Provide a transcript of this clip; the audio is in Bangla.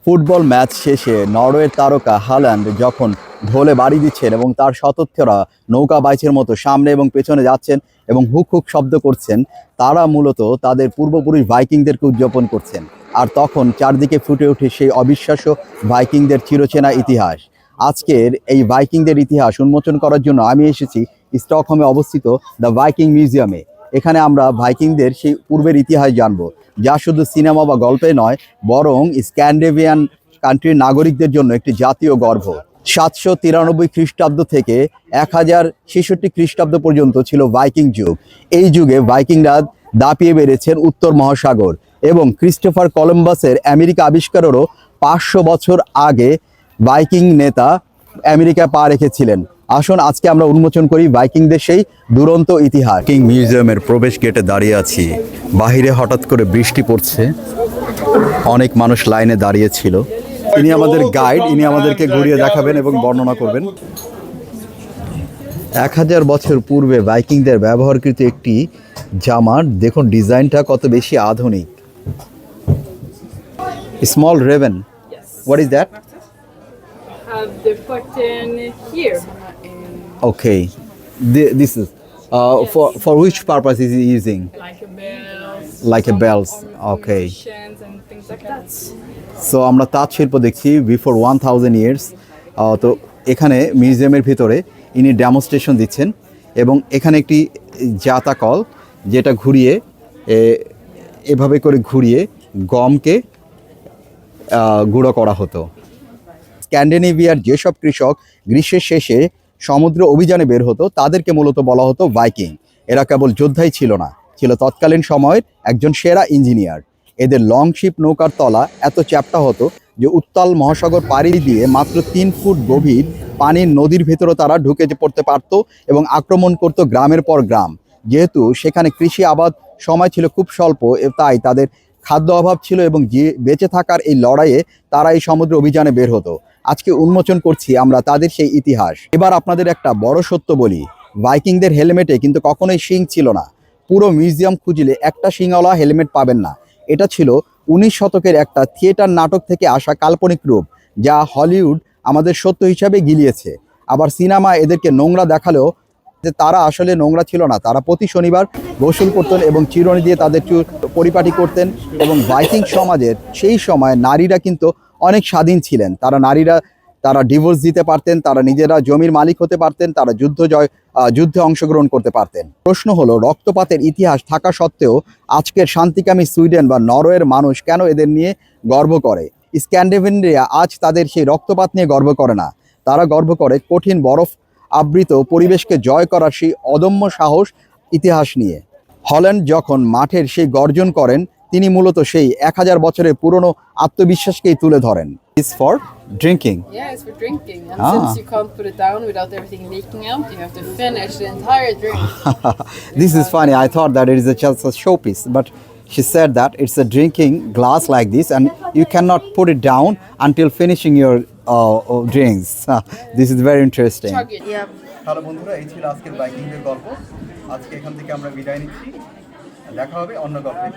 ফুটবল ম্যাচ শেষে নরওয়ের তারকা হাল্যান্ড যখন ঢোলে বাড়ি দিচ্ছেন এবং তার সতীর্থরা নৌকা বাইচের মতো সামনে এবং পেছনে যাচ্ছেন এবং হুক হুক শব্দ করছেন, তারা মূলত তাদের পূর্বপুরুষ ভাইকিংদেরকে উদযাপন করছেন। আর তখন চারদিকে ফুটে ওঠে সেই অবিশ্বাস্য ভাইকিংদের চিরচেনা ইতিহাস। আজকের এই ভাইকিংদের ইতিহাস উন্মোচন করার জন্য আমি এসেছি স্টকহোমে অবস্থিত দ্য ভাইকিং মিউজিয়ামে। এখানে আমরা ভাইকিংদের সেই পূর্বের ইতিহাস জানব, যা শুধু সিনেমা বা গল্পে নয়, বরং স্ক্যান্ডিনেভিয়ান কান্ট্রির নাগরিকদের জন্য একটি জাতীয় গর্ব। 793 খ্রিস্টাব্দ থেকে 1066 খ্রিস্টাব্দ পর্যন্ত ছিল ভাইকিং যুগ। এই যুগে ভাইকিংরা দাপিয়ে বেড়েছেন উত্তর মহাসাগর এবং ক্রিস্টোফার কলম্বাসের আমেরিকা আবিষ্কারেরও 500 বছর আগে ভাইকিং নেতা আমেরিকায় পা রেখেছিলেন। আসুন আজকে আমরা উন্মোচন করি ভাইকিংদের সেই দুরন্ত ইতিহাস। কিং মিউজিয়ামের প্রবেশ গেটে দাঁড়িয়ে আছি। বাহিরে হঠাৎ করে বৃষ্টি পড়ছে, অনেক মানুষ লাইনে দাঁড়িয়ে ছিল। ইনি আমাদের গাইড, ইনি আমাদেরকে ঘুরিয়ে দেখাবেন এবং বর্ণনা করবেন। 1000 বছর পূর্বে ভাইকিংদের ব্যবহারকৃত একটি জামার দেখুন ডিজাইনটা কত বেশি আধুনিক। Small Raven, what is that? The button here. Okay, this is Yes. for which purpose is he using? Like a bells. Like a bells, okay. Missions and things like that. So আমরা তাঁত শিল্প দেখছি বিফোর 1000 ইয়ার্স। তো এখানে মিউজিয়ামের ভিতরে ইনি ডেমনস্ট্রেশন দিচ্ছেন এবং এখানে একটি জাতা কল, যেটা ঘুরিয়ে এভাবে করে ঘুরিয়ে গমকে গুঁড়ো করা হতো। স্ক্যান্ডিনেভিয়ার যেসব কৃষক গ্রীষ্মের শেষে সমুদ্র অভিযানে বের হতো, তাদেরকে মূলত বলা হতো ভাইকিং। এরা কেবল যোদ্ধাই ছিল না, ছিল তৎকালীন সময়ের একজন সেরা ইঞ্জিনিয়ার। এদের লংশিপ নৌকার তলা এত চ্যাপ্টা হতো যে উত্তাল মহাসাগর পাড়ি দিয়ে মাত্র 3 ফুট গভীর পানির নদীর ভেতরে তারা ঢুকে পড়তে পারত এবং আক্রমণ করত গ্রামের পর গ্রাম। যেহেতু সেখানে কৃষি আবাদ সময় ছিল খুব স্বল্প, তাই তাদের খাদ্য অভাব ছিল এবং যে বেঁচে থাকার এই লড়াইয়ে তারা এই সমুদ্র অভিযানে বের হতো। আজকে উন্মোচন করছি আমরা তাদের সেই ইতিহাস। এবার আপনাদের একটা বড় সত্য বলি, ভাইকিংদের হেলমেটে কিন্তু কখনোই শিং ছিল না। পুরো মিউজিয়াম খুঁজলে একটা শিংওয়ালা হেলমেট পাবেন না। এটা ছিল 19 শতকের একটা থিয়েটার নাটক থেকে আসা কাল্পনিক রূপ, যা হলিউড আমাদের সত্য হিসাবে গিলিয়েছে। আবার সিনেমা এদেরকে নোংরা দেখালেও যে তারা আসলে নোংরা ছিল না। তারা প্রতি শনিবার গোসল করতেন এবং চিরুনি দিয়ে তাদের চুল পরিপাটি করতেন। এবং ভাইকিং সমাজের সেই সময় নারীরা কিন্তু অনেক স্বাধীন ছিলেন। তারা ডিভোর্স দিতে পারতেন, তারা নিজেরা জমির মালিক হতে পারতেন, তারা যুদ্ধে অংশগ্রহণ করতে পারতেন। প্রশ্ন হলো, রক্তপাতের ইতিহাস থাকা সত্ত্বেও আজকের শান্তিকামী সুইডেন বা নরওয়ের মানুষ কেন এদের নিয়ে গর্ব করে? স্ক্যান্ডিনেভিয়ানরা আজ তাদের সেই রক্তপাত নিয়ে গর্ব করে না, তারা গর্ব করে কঠিন বরফ আবৃত পরিবেশকে জয় করার সেই অদম্য সাহস ইতিহাস নিয়ে। হল্যান্ড যখন মাঠের সেই গর্জন করেন, তিনি মূলত সেই 1000 বছরের পুরনো আত্মবিশ্বাসকেই তুলে ধরেন। Is for drinking. Yeah, it's for drinking. And since you can't put it down without everything leaking out, you have to finish the entire drink. This is funny. I thought that it is just a showpiece, but she said that it's a drinking glass like this, and you cannot put it down until finishing your drinks. This is very interesting. Chug it. Yeah. Hello বন্ধুরা, এই ছিল আজকের বাইকিংয়ের গল্প। আজকে এখান থেকে আমরা বিদায় নিচ্ছি, দেখা হবে অন্য গল্পে।